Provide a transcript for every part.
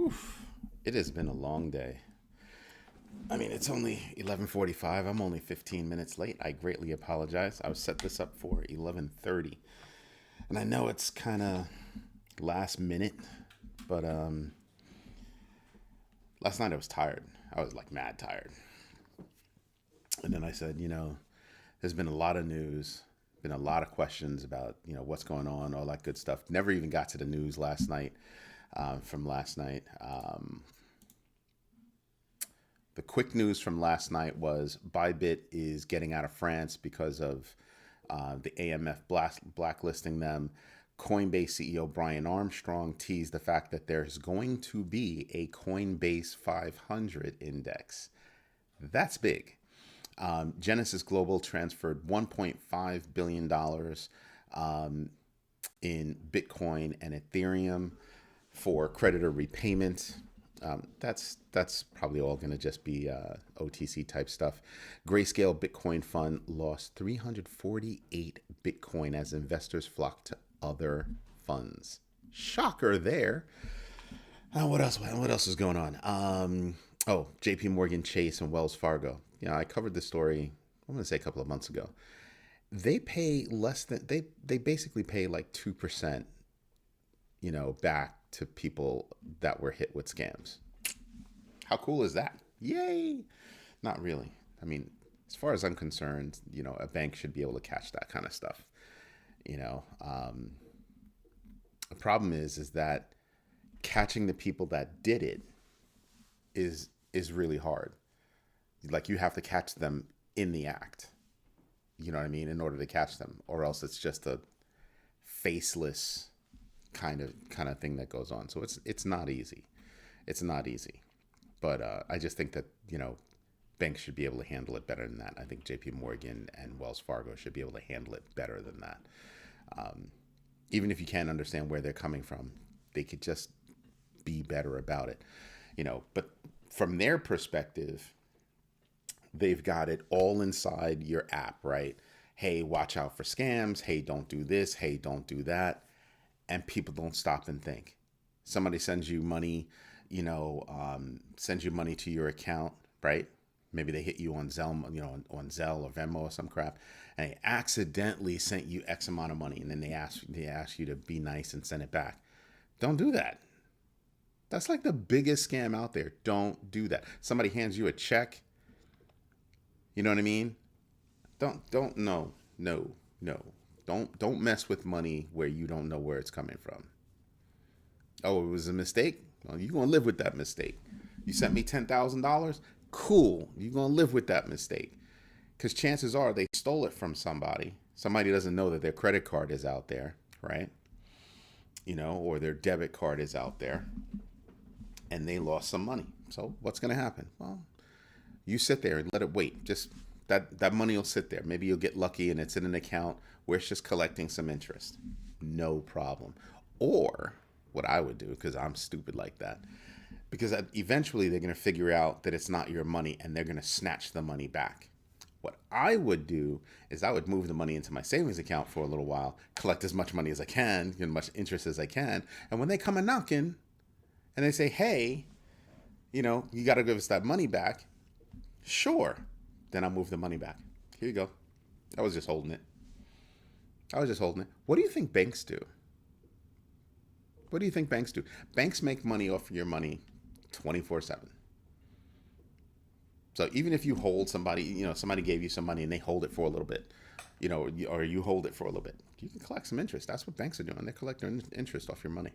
Oof. It has been a long day. I mean, it's only 11:45. I'm only 15 minutes late. I greatly apologize. I was set this up for 11:30. And I know it's kind of last minute, but last night I was tired. I was like mad tired. And then I said, there's been a lot of news, been a lot of questions about, what's going on, all that good stuff. Never even got to the news last night, from last night. The quick news from last night was Bybit is getting out of France because of the AMF blacklisting them. Coinbase CEO Brian Armstrong teased the fact that there's going to be a Coinbase 500 index. That's big. Genesis Global transferred $1.5 billion in Bitcoin and Ethereum for creditor repayment. That's probably all going to just be OTC type stuff. Grayscale Bitcoin Fund lost 348 Bitcoin as investors flocked to other funds. Shocker there. What else? What else is going on? J.P. Morgan Chase and Wells Fargo. I covered this story, I'm going to say a couple of months ago. They pay less than, they basically pay like 2%, back to people that were hit with scams. How cool is that? Yay! Not really. I mean, as far as I'm concerned, a bank should be able to catch that kind of stuff. The problem is that catching the people that did it is really hard. Like, you have to catch them in the act. You know what I mean? In order to catch them, or else it's just a faceless kind of thing that goes on. So it's not easy. It's not easy. But I just think that, banks should be able to handle it better than that. I think JP Morgan and Wells Fargo should be able to handle it better than that. Even if you can't understand where they're coming from, they could just be better about it. But from their perspective, they've got it all inside your app, right? Hey, watch out for scams. Hey, don't do this. Hey, don't do that. And people don't stop and think. Somebody sends you money, sends you money to your account, right? Maybe they hit you on Zelle, on Zelle or Venmo or some crap, and they accidentally sent you X amount of money, and then they ask you to be nice and send it back. Don't do that. That's like the biggest scam out there. Don't do that. Somebody hands you a check. You know what I mean? No. Don't mess with money where you don't know where it's coming from. Oh, it was a mistake? Well, you're going to live with that mistake. You sent me $10,000? Cool. You're going to live with that mistake. Because chances are they stole it from somebody. Somebody doesn't know that their credit card is out there, right? Or their debit card is out there. And they lost some money. So what's going to happen? Well, you sit there and let it wait. Just that money will sit there. Maybe you'll get lucky and it's in an account where it's just collecting some interest. No problem. Or what I would do, because I'm stupid like that, because eventually they're going to figure out that it's not your money and they're going to snatch the money back. What I would do is I would move the money into my savings account for a little while, collect as much money as I can, get as much interest as I can. And when they come a knocking and they say, hey, you got to give us that money back. Sure. Then I'll move the money back. Here you go. I was just holding it. What do you think banks do? Banks make money off your money 24/7. So even if you hold somebody, somebody gave you some money and they hold it for a little bit, or you hold it for a little bit, you can collect some interest. That's what banks are doing. They're collecting interest off your money.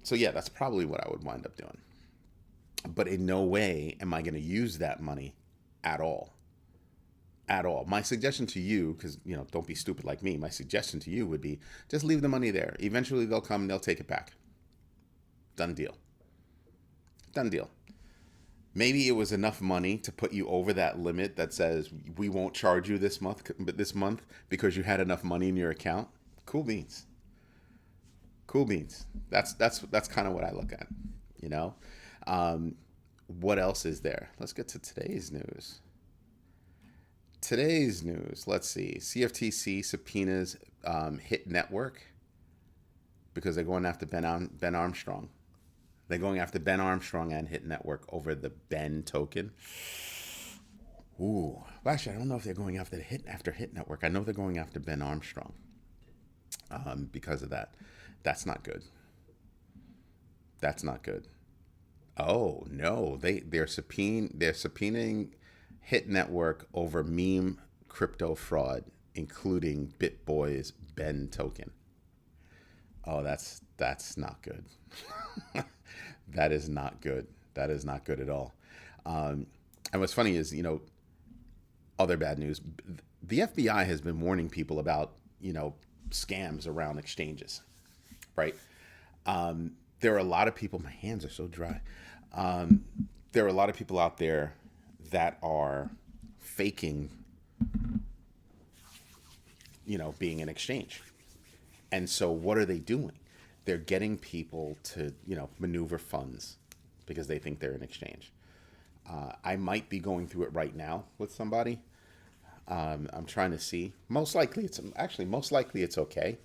So yeah, that's probably what I would wind up doing. But in no way am I going to use that money at all. At all. My suggestion to you, because, don't be stupid like me. My suggestion to you would be just leave the money there. Eventually they'll come and they'll take it back. Done deal. Maybe it was enough money to put you over that limit that says we won't charge you this month because you had enough money in your account. Cool beans. That's kind of what I look at, What else is there? Let's get to today's news. Let's see. CFTC subpoenas Hit Network because they're going after Ben Armstrong. They're going after Ben Armstrong and Hit Network over the Ben token. Ooh, well, actually, I don't know if they're going after Hit Network. I know they're going after Ben Armstrong because of that. That's not good. That's not good. Oh no, they're subpoenaing Hit Network over meme crypto fraud, including BitBoy's Ben token. Oh, that's not good. That is not good. That is not good at all. And what's funny is, other bad news. The FBI has been warning people about, scams around exchanges, right? There are a lot of people. My hands are so dry. There are a lot of people out there that are faking, being an exchange. And so what are they doing? They're getting people to, maneuver funds because they think they're in exchange. I might be going through it right now with somebody. I'm trying to see. Most likely it's okay.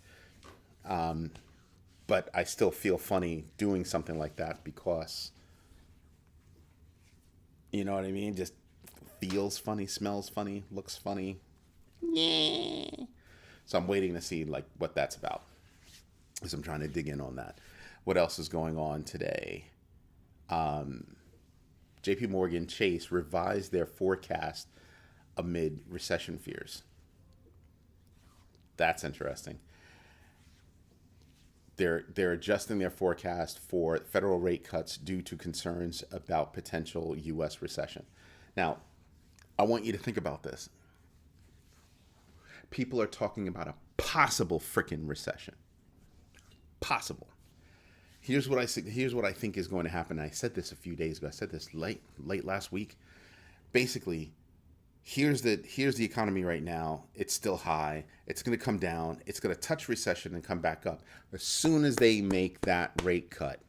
But I still feel funny doing something like that because, you know what I mean? Just feels funny, smells funny, looks funny. Yeah. So I'm waiting to see what that's about. So I'm trying to dig in on that. What else is going on today? JP Morgan Chase revised their forecast amid recession fears. That's interesting. They're adjusting their forecast for federal rate cuts due to concerns about potential U.S. recession. Now, I want you to think about this. People are talking about a possible freaking recession. Possible. Here's what I think is going to happen. I said this a few days ago. I said this late last week. Basically, here's the economy right now. It's still high. It's going to come down. It's going to touch recession and come back up. As soon as they make that rate cut,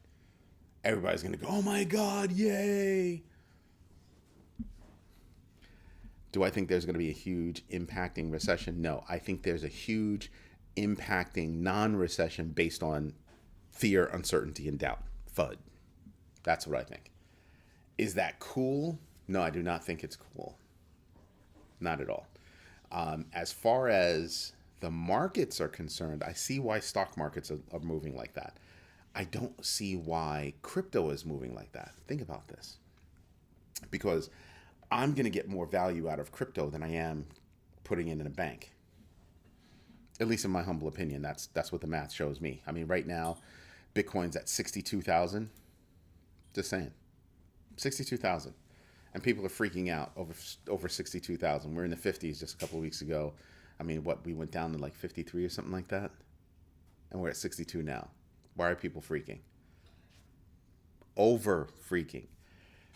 everybody's going to go, "Oh my God, yay!" Do I think there's going to be a huge impacting recession? No, I think there's a huge impacting non-recession based on fear, uncertainty, and doubt. FUD. That's what I think. Is that cool? No, I do not think it's cool. Not at all. As far as the markets are concerned, I see why stock markets are moving like that. I don't see why crypto is moving like that. Think about this. Because I'm going to get more value out of crypto than I am putting it in a bank. At least in my humble opinion, that's what the math shows me. I mean, right now, Bitcoin's at 62,000. Just saying. 62,000. And people are freaking out over 62,000. We're in the 50s just a couple of weeks ago. I mean, we went down to 53 or something like that? And we're at 62 now. Why are people freaking? Over freaking.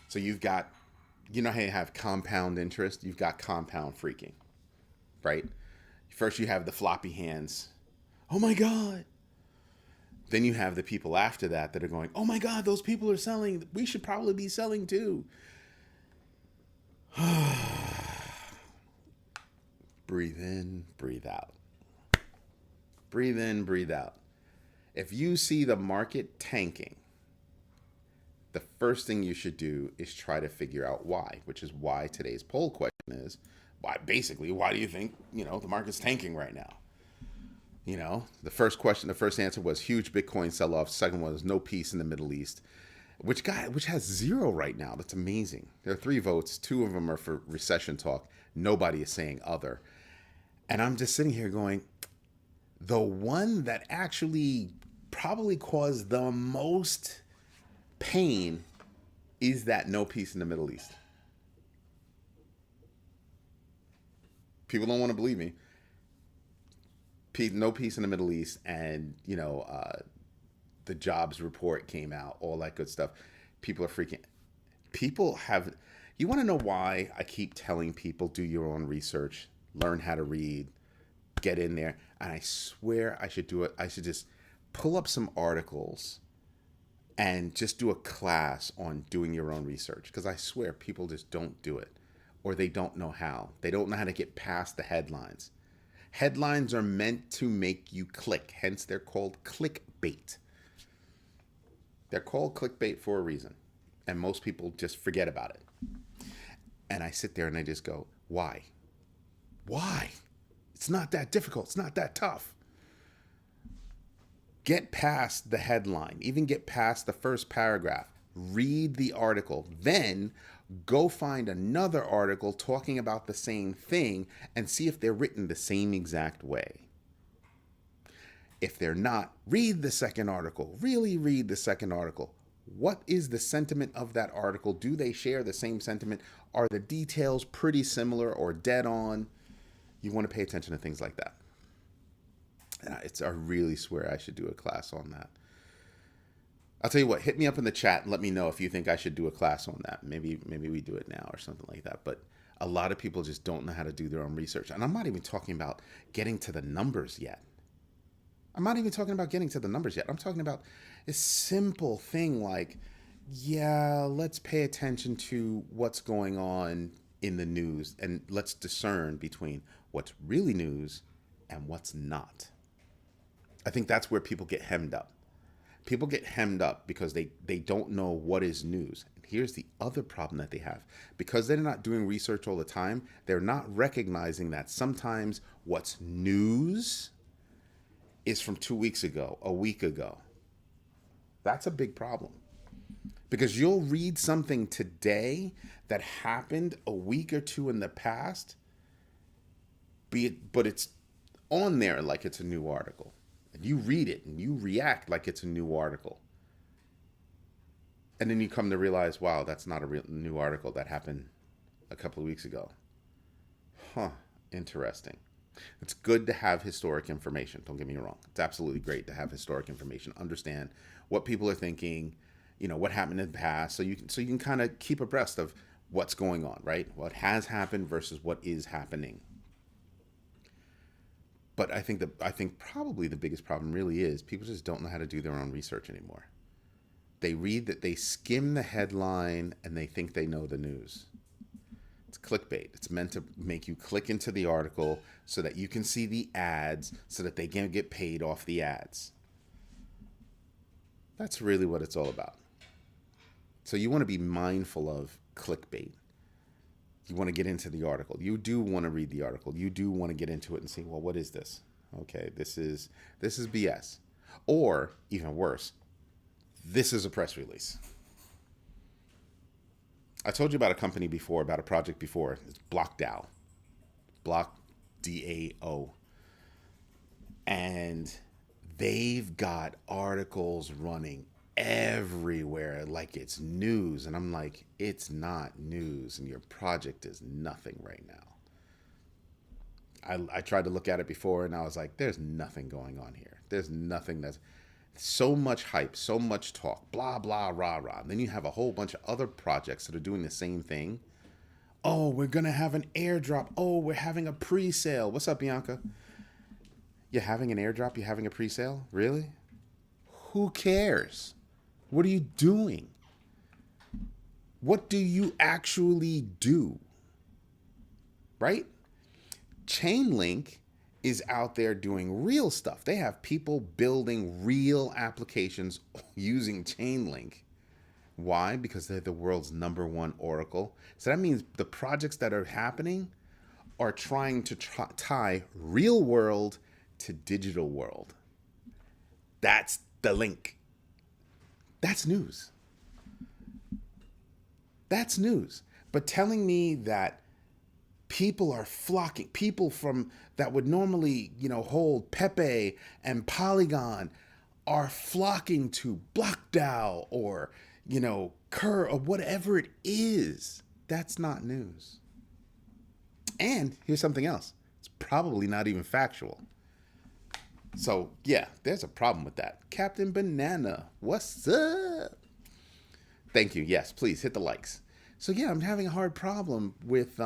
So you've got, how you have compound interest? You've got compound freaking, right? First you have the floppy hands. Oh my God. Then you have the people after that are going, oh my God, those people are selling. We should probably be selling too. Breathe in, breathe out. Breathe in, breathe out. If you see the market tanking, the first thing you should do is try to figure out why, which is why today's poll question is, why do you think, the market's tanking right now? The first answer was huge Bitcoin sell-off. Second one was no peace in the Middle East, which has 0 right now. That's amazing. There are 3 votes. 2 of them are for recession talk. Nobody is saying other. And I'm just sitting here going, the one that actually probably caused the most pain is that no peace in the Middle East. People don't want to believe me. No peace in the Middle East, and the jobs report came out, all that good stuff. People are freaking. You want to know why I keep telling people do your own research, learn how to read, get in there, and I swear I should do it. I should just pull up some articles and just do a class on doing your own research, because I swear people just don't do it, or they don't know how. They don't know how to get past the headlines. Headlines are meant to make you click, hence they're called clickbait. They're called clickbait for a reason. And most people just forget about it. And I sit there and I just go, why? Why? It's not that difficult. It's not that tough. Get past the headline, even get past the first paragraph. Read the article. Then go find another article talking about the same thing and see if they're written the same exact way. If they're not, read the second article. Really read the second article. What is the sentiment of that article? Do they share the same sentiment? Are the details pretty similar or dead on? You want to pay attention to things like that. I really swear I should do a class on that. I'll tell you what, hit me up in the chat and let me know if you think I should do a class on that. Maybe we do it now or something like that. But a lot of people just don't know how to do their own research. And I'm not even talking about getting to the numbers yet. I'm talking about a simple thing like, yeah, let's pay attention to what's going on in the news and let's discern between what's really news and what's not. I think that's where people get hemmed up. People get hemmed up because they don't know what is news. And here's the other problem that they have. Because they're not doing research all the time, they're not recognizing that sometimes what's news is from 2 weeks ago, a week ago. That's a big problem. Because you'll read something today that happened a week or two in the past, but it's on there like it's a new article. And you read it and you react like it's a new article. And then you come to realize, wow, that's not a real new article. That happened a couple of weeks ago. Interesting. It's good to have historic information. Don't get me wrong. It's absolutely great to have historic information. Understand what people are thinking, what happened in the past, so you can kind of keep abreast of what's going on, right? What has happened versus what is happening. But I think probably the biggest problem really is people just don't know how to do their own research anymore. They skim the headline and they think they know the news. It's clickbait. It's meant to make you click into the article so that you can see the ads so that they can get paid off the ads. That's really what it's all about. So you want to be mindful of clickbait. You want to get into the article. You do want to read the article. You do want to get into it and see, well, what is this? Okay, this is BS. Or, even worse, this is a press release. I told you about a company before, about a project before. It's BlockDAO. Block, DAO. And they've got articles running everywhere like it's news. And I'm like, it's not news. And your project is nothing right now. I tried to look at it before and I was like, there's nothing going on here. There's nothing that's so much hype, so much talk, blah, blah, rah, rah. And then you have a whole bunch of other projects that are doing the same thing. Oh, we're going to have an airdrop. Oh, we're having a pre-sale. What's up, Bianca? You're having an airdrop? You're having a pre-sale? Really? Who cares? What are you doing? What do you actually do? Right? Chainlink is out there doing real stuff. They have people building real applications using Chainlink. Why? Because they're the world's #1 oracle. So that means the projects that are happening are trying to tie real world to digital world. That's the link. That's news. That's news. But telling me that people are flocking, people from that would normally, hold Pepe and Polygon are flocking to BlockDAO or, Kerr or whatever it is. That's not news. And here's something else. It's probably not even factual. So, yeah, there's a problem with that. Captain Banana, what's up? Thank you. Yes, please hit the likes. So, yeah, I'm having a hard problem with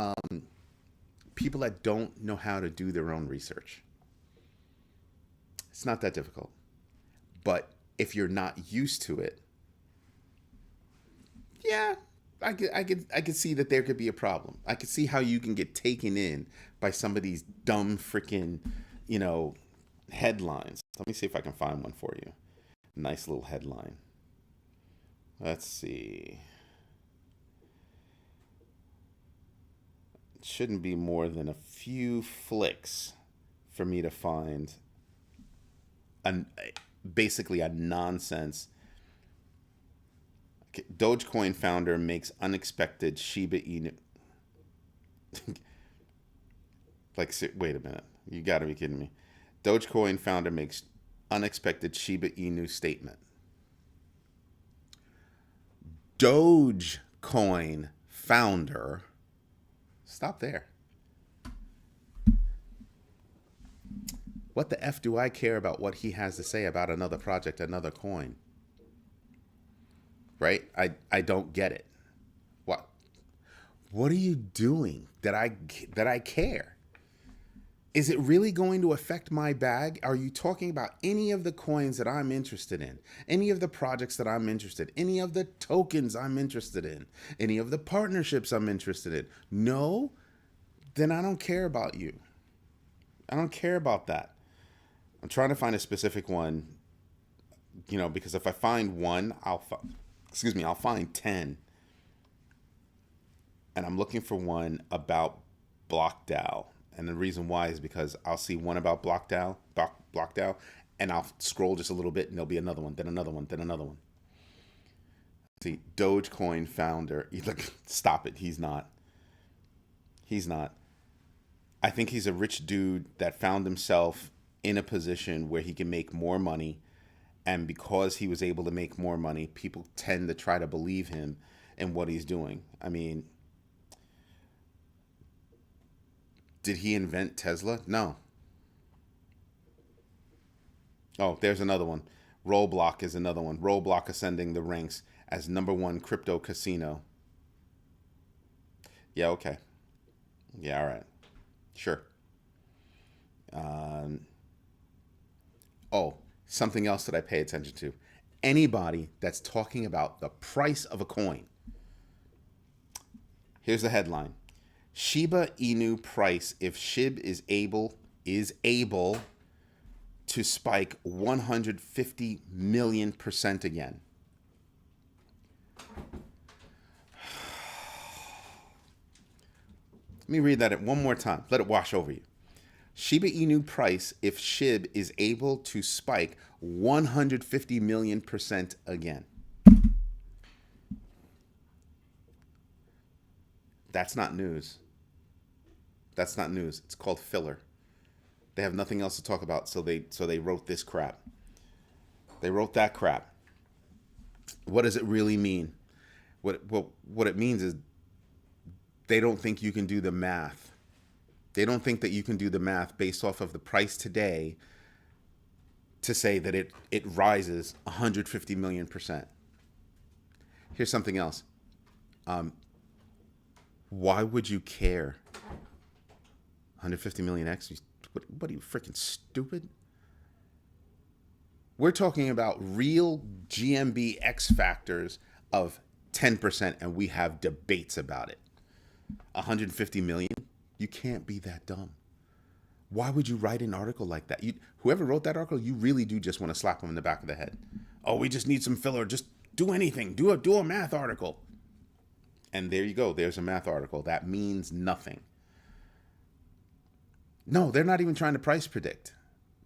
people that don't know how to do their own research. It's not that difficult. But if you're not used to it, yeah, I could see that there could be a problem. I could see how you can get taken in by some of these dumb freaking, headlines. Let me see if I can find one for you. Nice little headline. Let's see. It shouldn't be more than a few flicks for me to find an basically a nonsense. Dogecoin founder makes unexpected Shiba Inu. Like, wait a minute. You got to be kidding me. Dogecoin founder makes unexpected Shiba Inu statement. Dogecoin founder. Stop there. What the F do I care about what he has to say about another project, another coin? Right? I don't get it. What are you doing that I care? Is it really going to affect my bag? Are you talking about any of the coins that I'm interested in? Any of the projects that I'm interested in? Any of the tokens I'm interested in? Any of the partnerships I'm interested in? No? Then I don't care about you. I don't care about that. I'm trying to find a specific one, because if I find one, I'll find 10. And I'm looking for one about BlockDAO. And the reason why is because I'll see one about BlockDAO, and I'll scroll just a little bit, and there'll be another one, then another one, then another one. See, Dogecoin founder. Stop it. He's not. I think he's a rich dude that found himself in a position where he can make more money. And because he was able to make more money, people tend to try to believe him in what he's doing. I mean, did he invent Tesla? No. Oh, there's another one. Roblox is another one. Roblox ascending the ranks as #1 crypto casino. Yeah, okay. Yeah, all right. Sure. Something else that I pay attention to. Anybody that's talking about the price of a coin. Here's the headline. Shiba Inu price if SHIB is able to spike 150 million% again. Let me read that one more time. Let it wash over you. Shiba Inu price if SHIB is able to spike 150 million% again. That's not news. That's not news. It's called filler. They have nothing else to talk about, so they wrote this crap. They wrote that crap. What does it really mean? What it means is they don't think you can do the math. They don't think that you can do the math based off of the price today to say that it rises 150 million%. Here's something else. Why would you care? 150 million X? What are you, freaking stupid? We're talking about real GMB X factors of 10%, and we have debates about it. 150 million? You can't be that dumb. Why would you write an article like that? Whoever wrote that article, you really do just want to slap them in the back of the head. Oh, we just need some filler. Just do anything. Do a math article. And there you go. There's a math article. That means nothing. No, they're not even trying to price predict.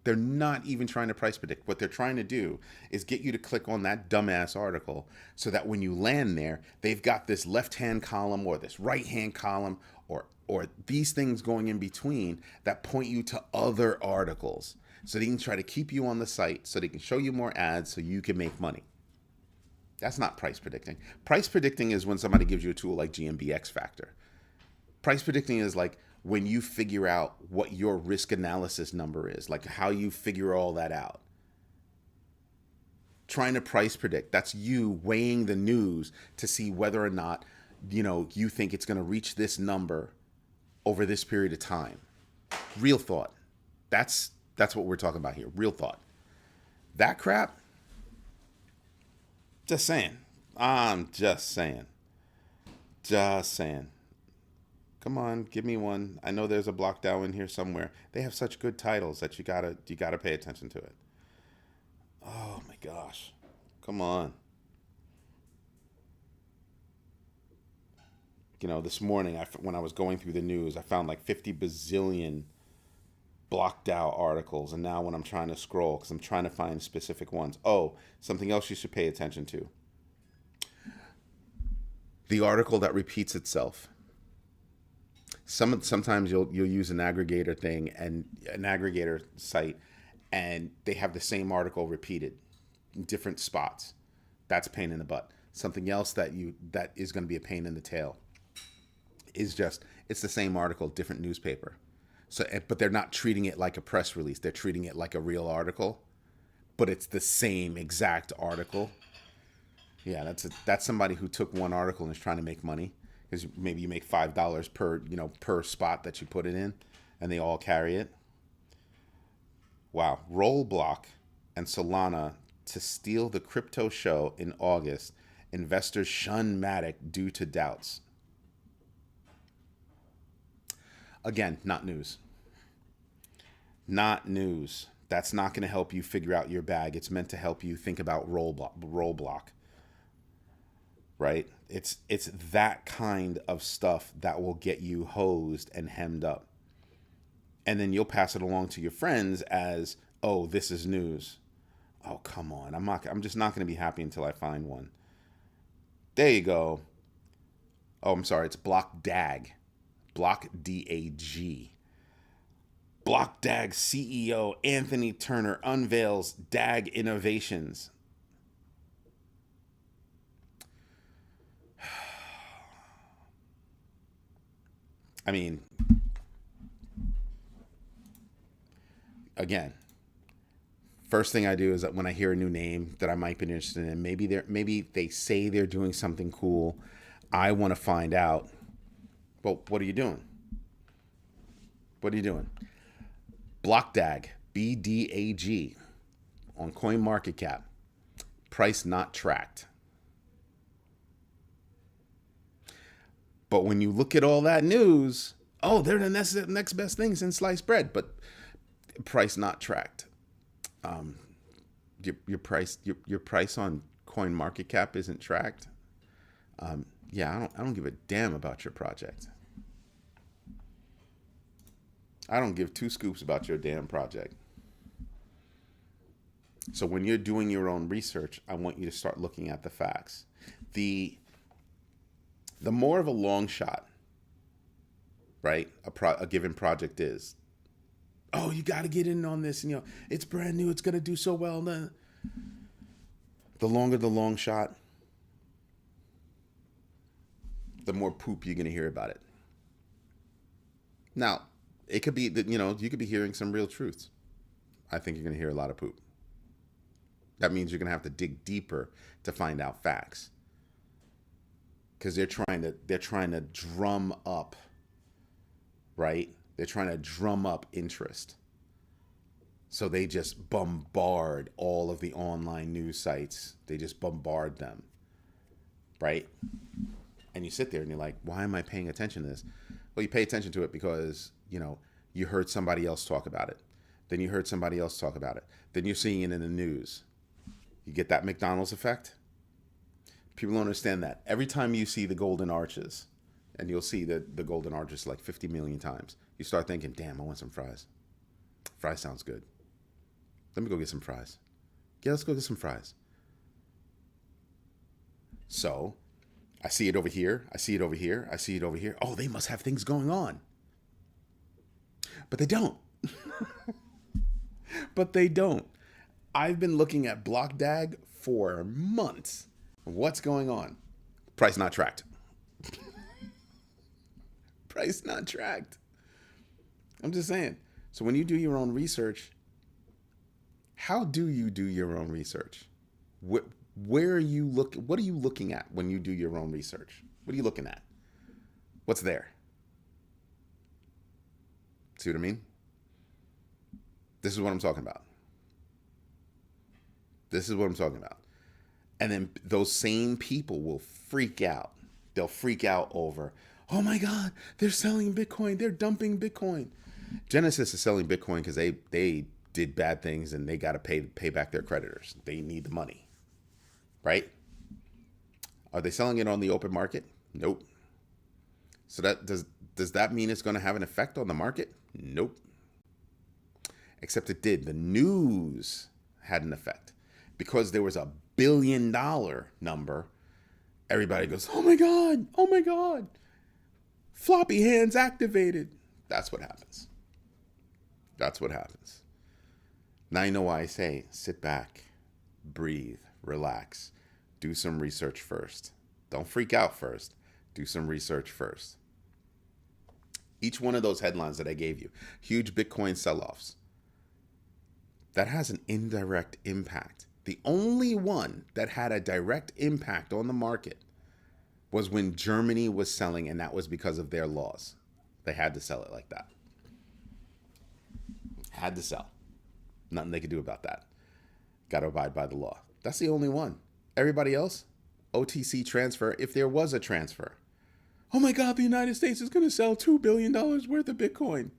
They're not even trying to price predict. What they're trying to do is get you to click on that dumbass article so that when you land there, they've got this left-hand column or this right-hand column or these things going in between that point you to other articles. So they can try to keep you on the site so they can show you more ads so you can make money. That's not price predicting. Price predicting is when somebody gives you a tool like GMB X Factor. Price predicting is like when you figure out what your risk analysis number is, like how you figure all that out. Trying to price predict, that's you weighing the news to see whether or not, you think it's going to reach this number over this period of time. Real thought. That's what we're talking about here. Real thought. That crap, just saying. I'm just saying. Just saying. Come on, give me one. I know there's a BlockDAO in here somewhere. They have such good titles that you gotta pay attention to it. Oh my gosh. Come on. This morning, when I was going through the news, I found like 50 bazillion blocked out articles. And now when I'm trying to scroll, because I'm trying to find specific ones. Oh, something else you should pay attention to. The article that repeats itself. Sometimes you'll use an aggregator thing and an aggregator site, and they have the same article repeated in different spots. That's a pain in the butt. Something else that is going to be a pain in the tail is just it's the same article, different newspaper. So, but they're not treating it like a press release. They're treating it like a real article, but it's the same exact article. Yeah, that's somebody who took one article and is trying to make money, because maybe you make $5 per spot that you put it in, and they all carry it. Wow, Rollblock and Solana to steal the crypto show in August. Investors shun Matic due to doubts. Again, not news. Not news. That's not going to help you figure out your bag. It's meant to help you think about Rollblock. Right? It's that kind of stuff that will get you hosed and hemmed up. And then you'll pass it along to your friends as, oh, this is news. Oh, come on. I'm just not going to be happy until I find one. There you go. Oh, I'm sorry. It's BlockDAG. BlockDAG. BlockDAG CEO Anthony Turner unveils DAG innovations. I mean, again, first thing I do is that when I hear a new name that I might be interested in, maybe they say they're doing something cool. I want to find out. Well, what are you doing? What are you doing? BlockDAG, BDAG, on CoinMarketCap. Price not tracked. But when you look at all that news, oh, they're the next best thing since sliced bread. But price not tracked. Your price on CoinMarketCap isn't tracked. Yeah, I don't give a damn about your project. I don't give two scoops about your damn project. So when you're doing your own research, I want you to start looking at the facts. The more of a long shot, right, a given project is, oh, you got to get in on this, and it's brand new, it's going to do so well. The longer the long shot, the more poop you're going to hear about it. Now, it could be that, you could be hearing some real truths. I think you're going to hear a lot of poop. That means you're going to have to dig deeper to find out facts. Because they're trying to drum up, right? They're trying to drum up interest. So they just bombard all of the online news sites. They just bombard them, right? And you sit there and you're like, why am I paying attention to this? Well, you pay attention to it because, you heard somebody else talk about it. Then you heard somebody else talk about it. Then you're seeing it in the news. You get that McDonald's effect? People don't understand that. Every time you see the golden arches, and you'll see the golden arches like 50 million times, you start thinking, damn, I want some fries. Fries sounds good. Let me go get some fries. Yeah, let's go get some fries. So, I see it over here. I see it over here. I see it over here. Oh, they must have things going on. But they don't. But they don't. I've been looking at BlockDAG for months. What's going on? Price not tracked. Price not tracked. I'm just saying. So when you do your own research, how do you do your own research? Where are you what are you looking at when you do your own research? What are you looking at? What's there? See what I mean? This is what I'm talking about. This is what I'm talking about. And then those same people will freak out. They'll freak out over, oh my God, they're selling Bitcoin. They're dumping Bitcoin. Genesis is selling Bitcoin because they did bad things and they got to pay back their creditors. They need the money, right? Are they selling it on the open market? Nope. So that does that mean it's going to have an effect on the market? Nope. Except it did. The news had an effect. Because there was a $1 billion number, everybody goes, "Oh my God, oh my God. Floppy hands activated." That's what happens. That's what happens. Now you know why I say sit back, breathe, relax, do some research first. Don't freak out first. Do some research first. Each one of those headlines that I gave you, huge Bitcoin sell-offs, that has an indirect impact. The only one that had a direct impact on the market was when Germany was selling, and that was because of their laws. They had to sell it like that. Had to sell. Nothing they could do about that. Got to abide by the law. That's the only one. Everybody else, OTC transfer, if there was a transfer. Oh my God, the United States is going to sell $2 billion worth of Bitcoin.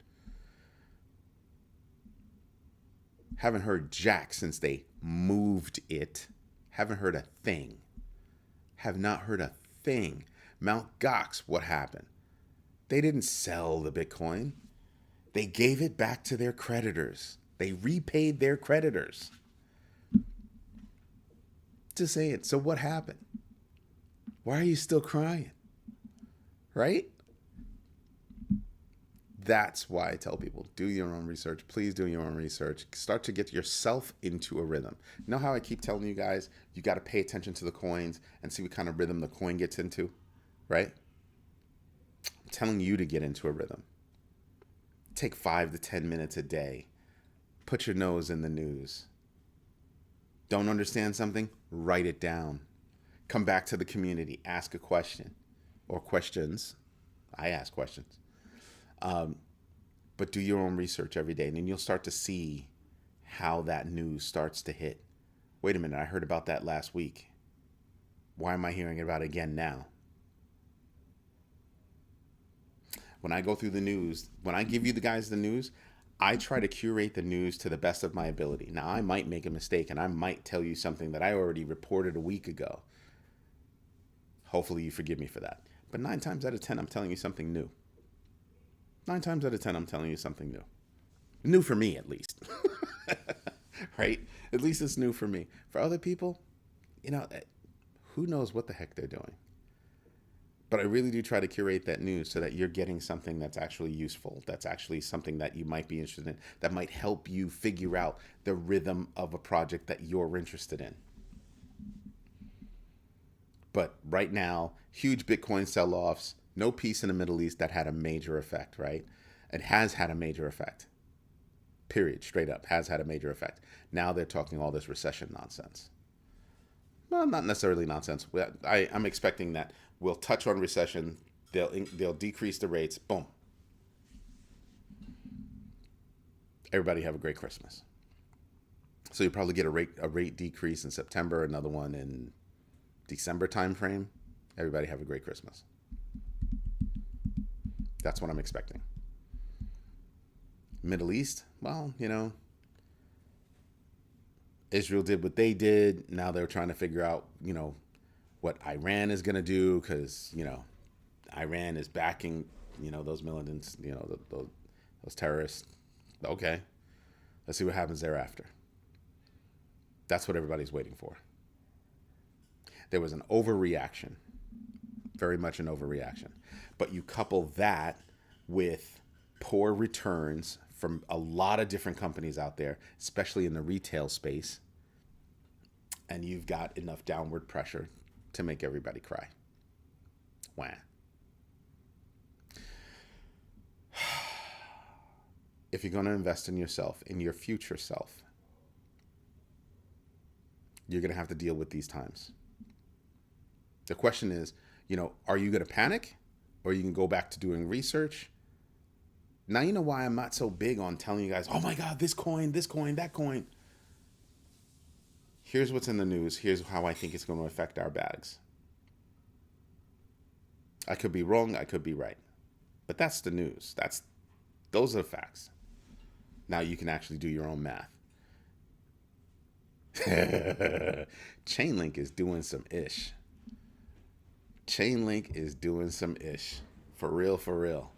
Haven't heard jack since they moved it. Haven't heard a thing. Have not heard a thing. Mt. Gox, what happened? They didn't sell the Bitcoin. They gave it back to their creditors. They repaid their creditors. Just saying. So what happened? Why are you still crying? Right? That's why I tell people, do your own research. Please do your own research. Start to get yourself into a rhythm. You know how I keep telling you guys, you got to pay attention to the coins and see what kind of rhythm the coin gets into, right? I'm telling you to get into a rhythm. Take 5 to 10 minutes a day. Put your nose in the news. Don't understand something? Write it down. Come back to the community. Ask a question or questions. I ask questions. But do your own research every day, and then you'll start to see how that news starts to hit. Wait a minute, I heard about that last week. Why am I hearing about it again now? When I go through the news, when I give you the guys the news, I try to curate the news to the best of my ability. Now, I might make a mistake, and I might tell you something that I already reported a week ago. Hopefully you forgive me for that. But 9 times out of 10, I'm telling you something new. 9 times out of 10, I'm telling you something new. New for me, at least. Right? At least it's new for me. For other people, who knows what the heck they're doing. But I really do try to curate that news so that you're getting something that's actually useful, that's actually something that you might be interested in, that might help you figure out the rhythm of a project that you're interested in. But right now, huge Bitcoin sell-offs, no peace in the Middle East, that had a major effect, right? It has had a major effect. Period. Straight up. Has had a major effect. Now they're talking all this recession nonsense. Well, not necessarily nonsense. I'm expecting that we'll touch on recession. They'll decrease the rates. Boom. Everybody have a great Christmas. So you'll probably get a rate decrease in September, another one in December timeframe. Everybody have a great Christmas. That's what I'm expecting. Middle East, well, Israel did what they did. Now they're trying to figure out, what Iran is going to do because, Iran is backing, those militants, those terrorists. Okay. Let's see what happens thereafter. That's what everybody's waiting for. There was an overreaction, very much an overreaction. But you couple that with poor returns from a lot of different companies out there, especially in the retail space, and you've got enough downward pressure to make everybody cry. Wah. If you're going to invest in yourself, in your future self, you're going to have to deal with these times. The question is, are you going to panic, or you can go back to doing research? Now you know why I'm not so big on telling you guys, oh my God, this coin, that coin. Here's what's in the news. Here's how I think it's going to affect our bags. I could be wrong. I could be right. But that's the news. Those are the facts. Now you can actually do your own math. Chainlink is doing some ish. Chainlink is doing some ish. For real, for real.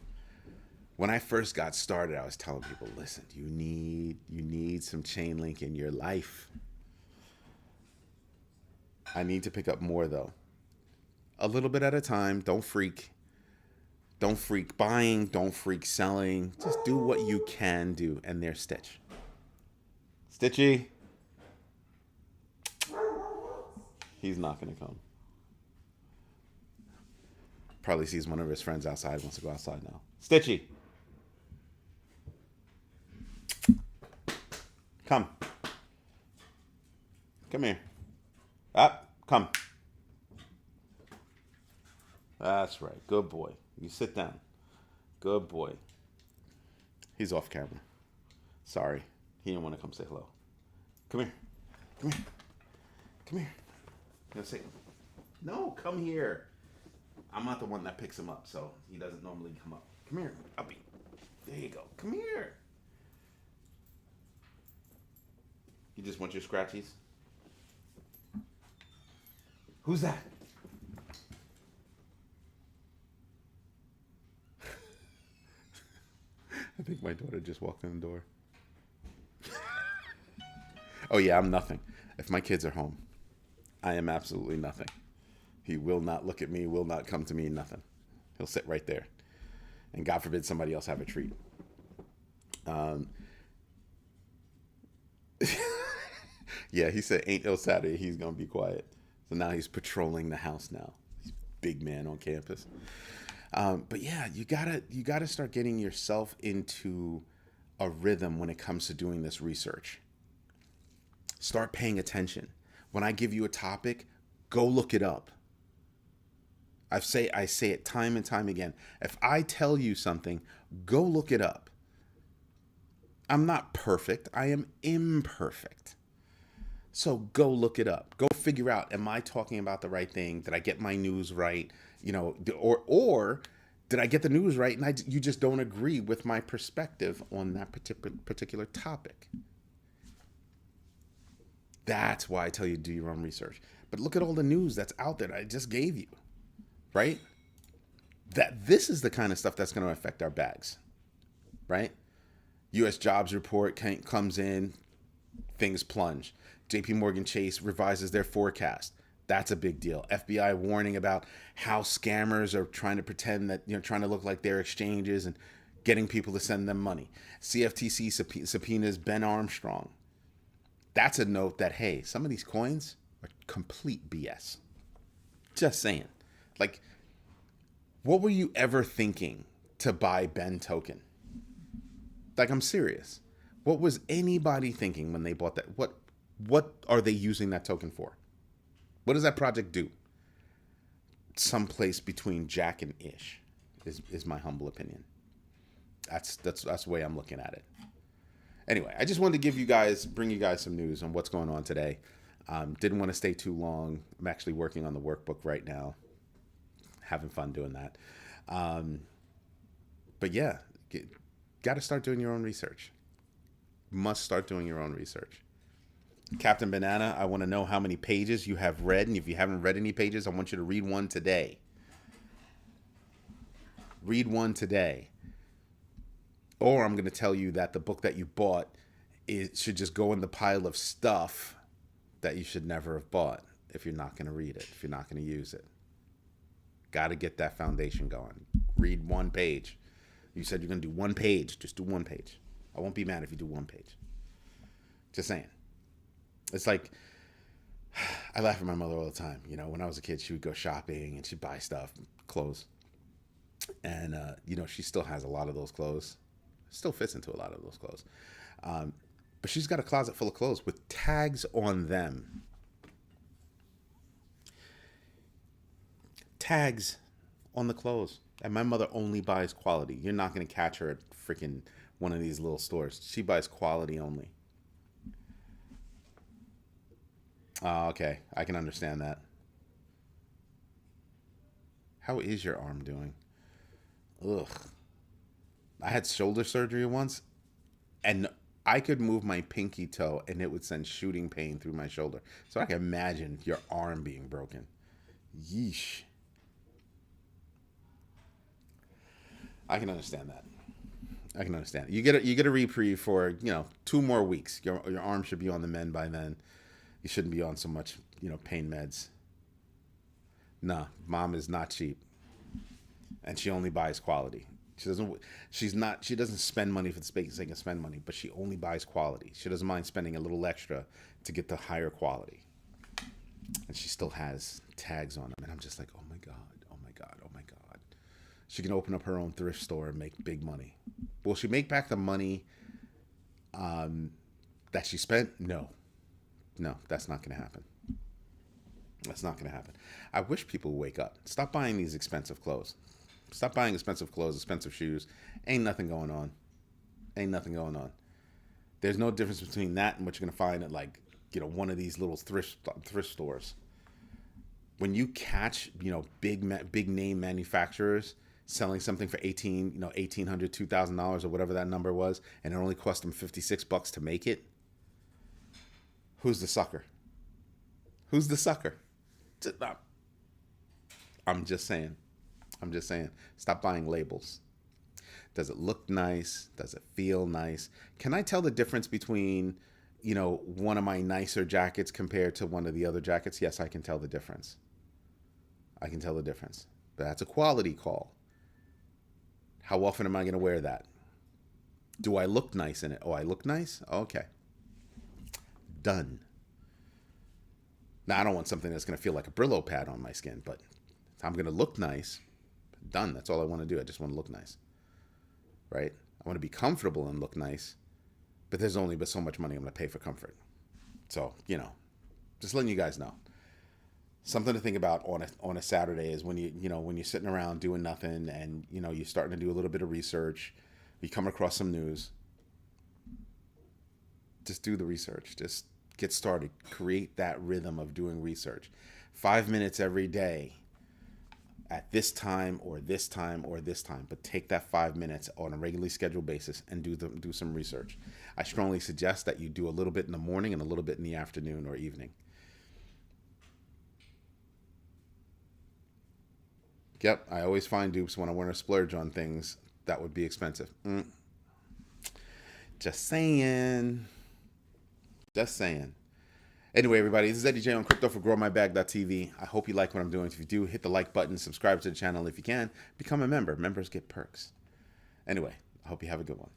When I first got started, I was telling people, listen, you need some chain link in your life. I need to pick up more though. A little bit at a time. Don't freak. Don't freak buying. Don't freak selling. Just do what you can do. And there's Stitch. Stitchy. He's not going to come. Probably sees one of his friends outside. Wants to go outside now. Stitchy. Come. Come here. Up. Come. That's right. Good boy. You sit down. Good boy. He's off camera. Sorry. He didn't want to come say hello. Come here. Come here. Come here. You say, no, come here. I'm not the one that picks him up, so he doesn't normally come up. Come here, puppy. There you go. Come here. You just want your scratchies? Who's that? I think my daughter just walked in the door. Oh yeah, I'm nothing. If my kids are home, I am absolutely nothing. He will not look at me, will not come to me, nothing. He'll sit right there. And God forbid somebody else have a treat. Yeah, he said ain't no Saturday, he's going to be quiet. So now he's patrolling the house now. He's a big man on campus. But yeah, you gotta start getting yourself into a rhythm when it comes to doing this research. Start paying attention. When I give you a topic, go look it up. I say it time and time again. If I tell you something, go look it up. I'm not perfect. I am imperfect. So go look it up. Go figure out, am I talking about the right thing? Did I get my news right? Or did I get the news right and you just don't agree with my perspective on that particular topic? That's why I tell you to do your own research. But look at all the news that's out there that I just gave you, right? This is the kind of stuff that's going to affect our bags, right? U.S. jobs report comes in, things plunge. JP Morgan Chase revises their forecast. That's a big deal. FBI warning about how scammers are trying to pretend that, trying to look like they're exchanges and getting people to send them money. CFTC subpoenas Ben Armstrong. That's a note that, hey, some of these coins are complete BS. Just saying. Like, what were you ever thinking to buy Ben token? Like, I'm serious. What was anybody thinking when they bought that? What are they using that token for? What does that project do? Someplace between Jack and Ish is my humble opinion. That's the way I'm looking at it. Anyway, I just wanted to bring you guys some news on what's going on today. Didn't want to stay too long. I'm actually working on the workbook right now. Having fun doing that. But yeah, got to start doing your own research. Must start doing your own research. Captain Banana, I want to know how many pages you have read. And if you haven't read any pages, I want you to read one today. Read one today. Or I'm going to tell you that the book that you bought should just go in the pile of stuff that you should never have bought if you're not going to read it, if you're not going to use it. Got to get that foundation going. Read one page. You said you're going to do one page. Just do one page. I won't be mad if you do one page. Just saying. It's like, I laugh at my mother all the time. When I was a kid, she would go shopping and she'd buy stuff, clothes. And, she still has a lot of those clothes. Still fits into a lot of those clothes. But she's got a closet full of clothes with tags on them. Tags on the clothes. And my mother only buys quality. You're not going to catch her at freaking one of these little stores. She buys quality only. Oh, okay. I can understand that. How is your arm doing? Ugh. I had shoulder surgery once, and I could move my pinky toe, and it would send shooting pain through my shoulder. So I can imagine your arm being broken. Yeesh. I can understand that. I can understand. You get a reprieve for 2 more weeks. Your arm should be on the mend by then. You shouldn't be on so much pain meds. Nah, mom is not cheap, and she only buys quality. She doesn't. She's not. She doesn't spend money for the sake of spend money, but she only buys quality. She doesn't mind spending a little extra to get the higher quality, and she still has tags on them. And I'm just like, oh my god, oh my god, oh my god. She can open up her own thrift store and make big money. Will she make back the money that she spent? No, no, that's not going to happen. That's not going to happen. I wish people would wake up. Stop buying these expensive clothes. Stop buying expensive clothes, expensive shoes. Ain't nothing going on. Ain't nothing going on. There's no difference between that and what you're going to find at one of these little thrift stores. When you catch, big name manufacturers selling something for $1,800, $2,000 or whatever that number was, and it only cost them $56 to make it, who's the sucker? Who's the sucker? I'm just saying. Stop buying labels. Does it look nice? Does it feel nice? Can I tell the difference between, one of my nicer jackets compared to one of the other jackets? Yes, I can tell the difference. I can tell the difference. But that's a quality call. How often am I going to wear that? Do I look nice in it? Oh, I look nice? Okay. Done. Now, I don't want something that's going to feel like a Brillo pad on my skin, but I'm going to look nice. Done. That's all I want to do. I just want to look nice. Right? I want to be comfortable and look nice, but there's only but so much money I'm going to pay for comfort. So, just letting you guys know. Something to think about on a Saturday is when when you're sitting around doing nothing and you're starting to do a little bit of research, you come across some news. Just do the research. Just get started. Create that rhythm of doing research. 5 minutes every day at this time or this time or this time, but take that 5 minutes on a regularly scheduled basis and do some research. I strongly suggest that you do a little bit in the morning and a little bit in the afternoon or evening. Yep, I always find dupes when I want to splurge on things that would be expensive. Just saying. Just saying. Anyway, everybody, this is Eddie J on Crypto for GrowMyBag.tv. I hope you like what I'm doing. If you do, hit the like button, subscribe to the channel if you can. Become a member. Members get perks. Anyway, I hope you have a good one.